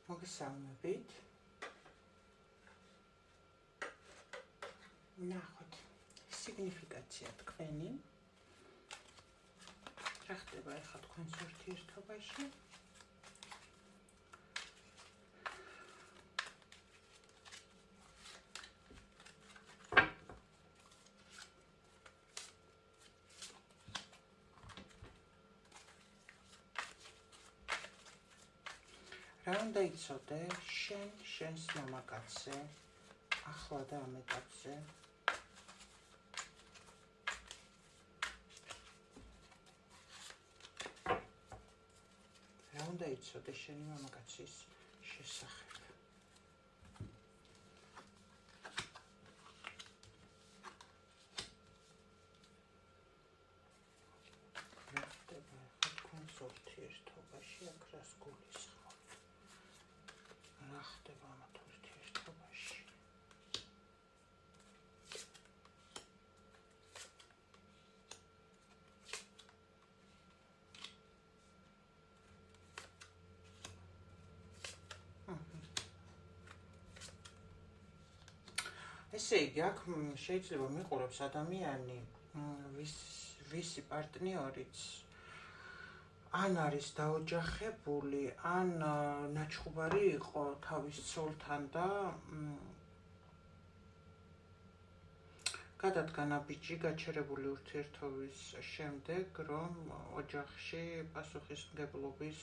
მოგესალმებით. ნახოთ სიგნიფიკაცია თქვენი. რა ხდება ახლა თქვენს ურთიერთობაში? რა უნდა იცოდე შენს მამაკაცზე, ახლა და ამ ეტაპზე? რა უნდა იცოდე შენი მამაკაცის შესახებ? რა ხდება ახლა თქვენს ურთიერთობაში, აქ რას გულისხმობ? რა ხდება ამ ურთიერთობაში? ესე იგი, აქ შეიძლება მიყურებს ადამიანი, ვისი პარტნიორიც ან არის დაოჯახებული, ან ნაჩხუბარი იყო თავის ცოლთან და გადადგა ნაბიჯი გაჩერებული ურთიერთობის შემდეგ, რომ ოჯახში პასუხისმგებლობის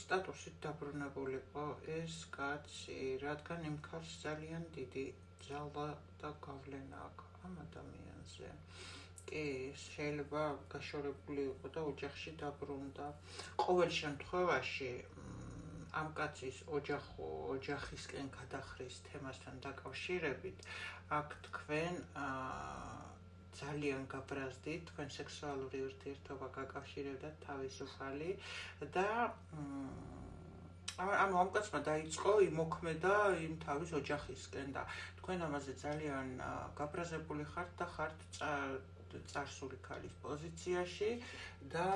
სტატუსით დაბრუნებულიყო ეს კაცი, რადგან იმ ქალს ძალიან დიდი ძალა და გავლენა აქვს ამ ადამიანზე. კი, შეიძლება გაშორებული იყო და ოჯახში დაბრუნდა. ყოველ შემთხვევაში ამ კაცის ოჯახისკენ გადახრის თემასთან დაკავშირებით აქ თქვენ ძალიან გაბრაზდით, თქვენ სექსუალური ურთიერთობა გაკავშირებდათ თავისუფალი და ამ კაცმა დაიწყო იმოქმედა იმ თავის ოჯახისკენ და თქვენ ამაზე ძალიან გაბრაზებული ხართ და ხართ წარსული ქალის პოზიციაში და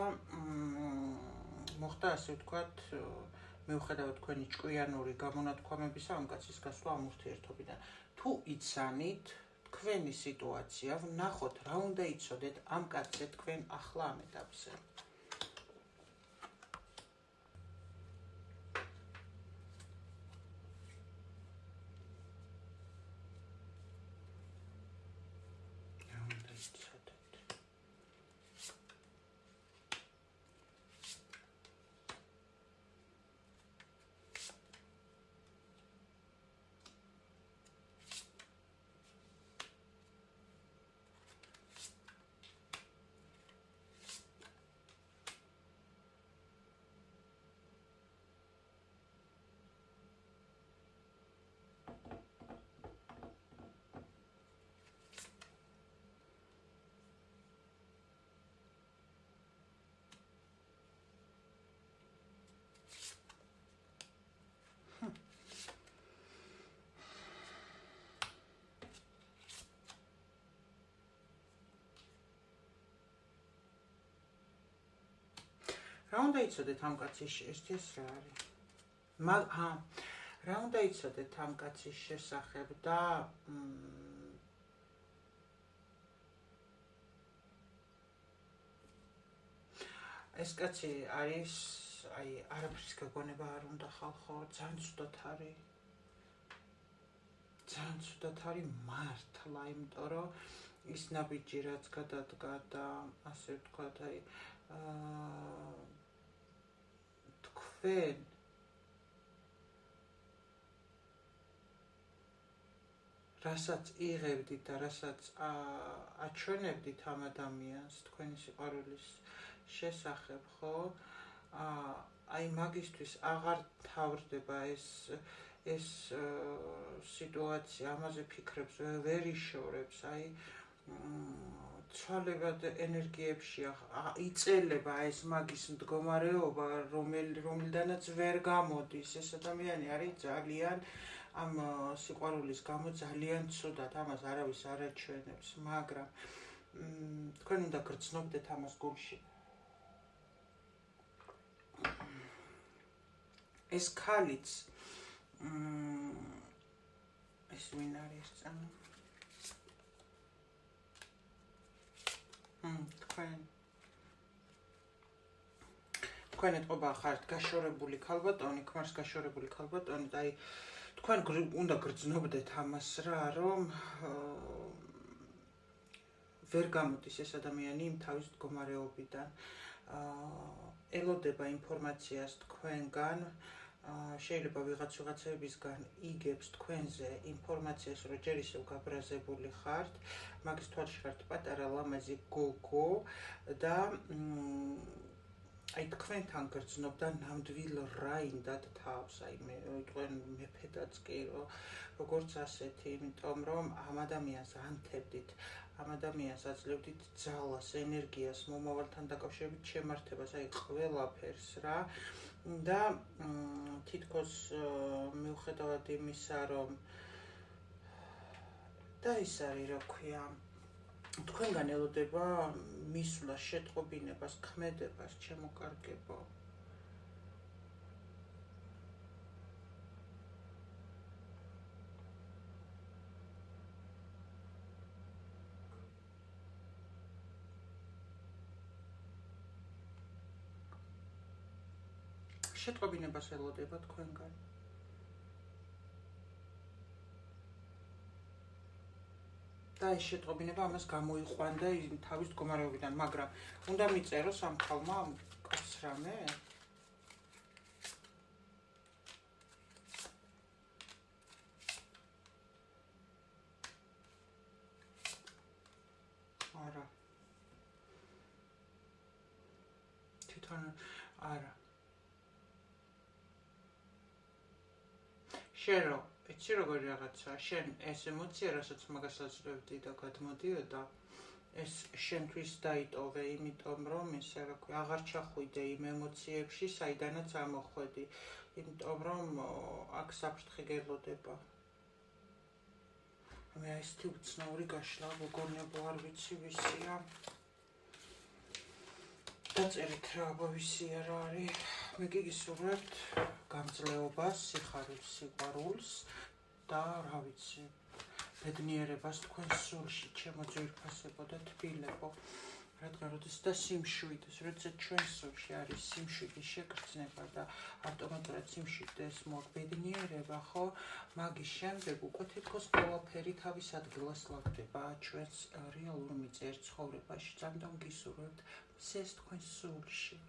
მოხდა ასე ვთქვათ, მიუხედავად თქვენი ჭკვიანური გამონათქვამებისა ამ კაცის გასვლა ამ ურთიერთობიდან. თუ იცანით თქვენი სიტუაცია, ვნახოთ რა უნდა იცოდეთ ამ კაცზე თქვენ ახლა ამ ეტაპზე. რა უნდა იცოდეთ? რა უნდა იცოდეთ ამ კაცის ეს რა არის? რა უნდა იცოდეთ ამ კაცის შესახებ და ეს კაცი არის, არაფრის გაგონება არ უნდა ხალხო, ძალიან ცუდად არის. ძალიან ცუდად არის მართლა, იმიტომ რომ ის ნაბიჯი რაც გადადგა და ასე ვთქვათ, თქვენ რასაც იღებდით და რასაც აჩვენებდით ამ ადამიანს თქვენი სიყვარულის შესახებ, ხო? მაგისთვის აღარ თავრდება ეს სიტუაცია, ამაზე ფიქრებს ვერ იშორებს, ცვალებად ენერგიებში იწელება ეს მაგის მდგომარეობა, რომელიდანაც ვერ გამოდის. ეს ადამიანი არის ძალიან ამ სიყვარულის გამო ძალიან ცუდად, ამას არავის არ აჩვენებს, მაგრამ თქვენ უნდა გრძნობდეთ ამას გულში. ეს ქალიც ეს ვინ არის წამო? თქვენ ეთყობა ხართ გაშორებული ქალბატონი, ქმარს გაშორებული ქალბატონი და აი თქვენ უნდა გრძნობდეთ ამას რა, რომ ვერ გამოდის ეს ადამიანი იმ თავის მდგომარეობიდან. ელოდება ინფორმაციას თქვენგან, შეიძლება ვიღაცებისგან იგებს თქვენზე ინფორმაციას, რომ ჯერ ისევ გაბრაზებული ხართ, მაგის თვალში ხართ პატარა ლამაზი გოგო და აი თქვენთან გრძნობდა ნამდვილ რაინდად თავს, აი თქვენ მეფედაც კი როგორც ასეთი, იმიტომ რომ ამ ადამიანს ანთებდით, ამ ადამიანს აძლევდით ძალას, ენერგიას, მომავალთან დაკავშირებით შემართებას, აი ყველაფერს რა და თითქოს მიუხედავად იმისა, რომ და ის არის, რა ქვია, თქვენგან ელოდება მისვლას, შეტყობინებას, ქმედებას, ჩემო კარგებო. შეტყობინებას ელოდება თქვენგან. და ეს შეტყობინება ამას გამოიყვანდა თავის მდგომარეობიდან, მაგრამ უნდა მიწეროს ამ ხალმა კაცს რამე? არა. თვითონ არა. შერო იცი როგორი რაღაცა, შენ ეს ემოცია, რასაც მაგას აძლევდი და გადმოდიოდა, ეს შენთვის დაიტოვე, იმიტომ რომ ესე რა ქვია, აღარ ჩახვიდე იმ ემოციებში, საიდანაც ამოხვედი, იმიტომ რომ აქ საფრთხე გელოდება. მე ესეთი უცნაური გაშლა, გოგონებო, არ ვიცი ვისია. დაწერეთ რა, ვისია რა არის. მე გიგისურვებთ გამძლეობას, სიხარულს, სიყვარულს და რა ვიცი, ბედნიერებას თქვენ სულში, ჩემო ძვირფასებო და თბილებო, რადგან როდესაც და სიმშვიდეს, როდესაც ჩვენ სულში არის სიმშვიდის შეგრძნება და ავტომატურად სიმშვიდეს მოგბედნიერება, ხო, მაგის შემდეგ უკვე თითქოს ყველაფერი თავის ადგილას ლაგდება ჩვენს რეალურ მიწერ ცხოვრებაში. ძალიან გისურვებთ, ეს თქვენ სულში.